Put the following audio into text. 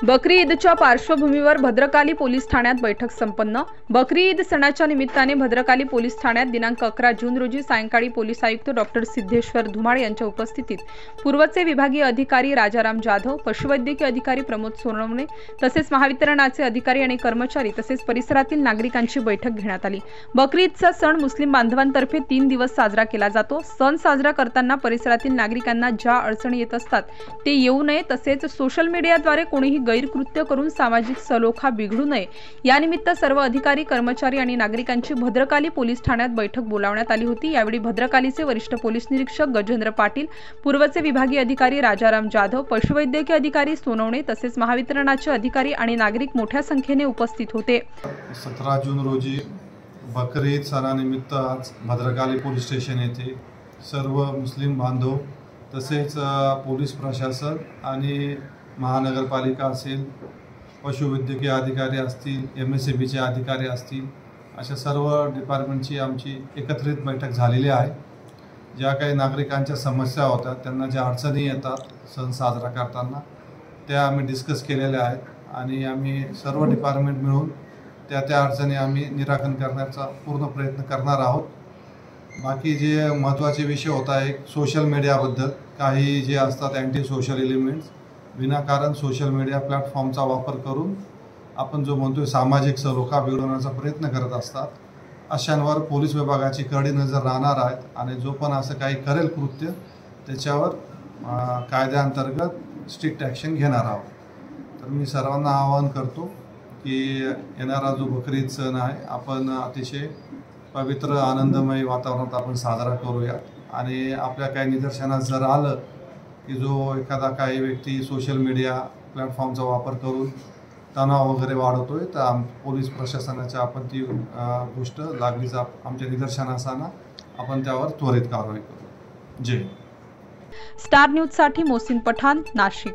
बकरी ईदच्या पार्श्वभूमीवर भद्रकाली पोलीस ठाण्यात बैठक संपन्न। बकरी ईद सणाच्या निमित्ताने भद्रकाली पोलीस ठाण्यात दिनांक 11 जून रोजी सायंकाळी पोलीस आयुक्त डॉक्टर सिद्धेश्वर धुमाळ यांच्या उपस्थितीत पूर्वचे विभागीय अधिकारी राजाराम जाधव, पशुवैद्यकीय अधिकारी प्रमोद सोनवणे तसेच महावितरणाचे अधिकारी आणि कर्मचारी तसेच परिसरातील नागरिकांची बैठक घेण्यात आली। बकरी ईदचा सण मुस्लिम बांधवांतर्फे 3 दिवस साजरा केला जातो। सण साजरा करताना परिसरातील नागरिकांना ज्या अडचणी येत असतात ते येऊ नये, तसेच सोशल मीडियाद्वारे कोणीही गैरकृत्य करून सामाजिक सलोखा बिघडू नये यानिमित्त सर्व अधिकारी, कर्मचारी आणि नागरिकांची भद्रकाली पोलीस ठाण्यात बैठक बोलावण्यात आली होती। यावेळी भद्रकालीचे वरिष्ठ पोलीस निरीक्षक गजेंद्र पाटील, पूर्वचे विभागीय अधिकारी राजाराम जाधव, पशुवैद्यकीय अधिकारी सोनवणे तसेच महावितरणाचे अधिकारी आणि नागरिक मोठ्या संख्येने उपस्थित होते। 17 जून रोजी बकरी ईद सणानिमित्त आज भद्रकाली पोलीस स्टेशन येथे सर्व मुस्लिम बांधव तसेच पोलीस प्रशासन आणि महानगरपालिका असेल, पशुवैद्यकीय अधिकारी असतील, MSABचे अधिकारी असतील, अशा सर्व डिपार्टमेंटची आमची एकत्रित बैठक झालेली आहे। ज्या काही नागरिकांच्या समस्या होतात, त्यांना ज्या अडचणी येतात सण साजरा करताना, त्या आम्ही डिस्कस केलेल्या आहेत आणि आम्ही सर्व डिपार्टमेंट मिळून त्या अडचणी आम्ही निराकरण करण्याचा पूर्ण प्रयत्न करणार आहोत। बाकी जे महत्त्वाचे विषय होता, एक सोशल मीडियाबद्दल काही जे असतात अँटी सोशल एलिमेंट्स विनाकारण सोशल मीडिया प्लॅटफॉर्मचा वापर करून आपण जो म्हणतोय सामाजिक सलोखा बिघडवण्याचा प्रयत्न करत असतात, अशांवर पोलीस विभागाची कडी नजर राहणार आहेत आणि जो पण असं काही करेल कृत्य त्याच्यावर कायद्याअंतर्गत स्ट्रिक्ट ॲक्शन घेणार आहोत। तर मी सर्वांना आवाहन करतो की येणारा जो बकरी ईद सण आहे आपण अतिशय पवित्र आनंदमय वातावरणात आपण साजरा करूया आणि आपल्या काही निदर्शनात जर आलं की जो एखादा काही व्यक्ती सोशल मीडिया प्लॅटफॉर्मचा वापर करून तणाव वगैरे वाढवतोय, तर पोलीस प्रशासनाच्या आपण ती गोष्ट लागलीचा आमच्या निदर्शनास आणा, आपण त्यावर त्वरित कारवाई करू। जय हिंद। स्टार न्यूज साठी मोहसिन पठाण, नाशिक।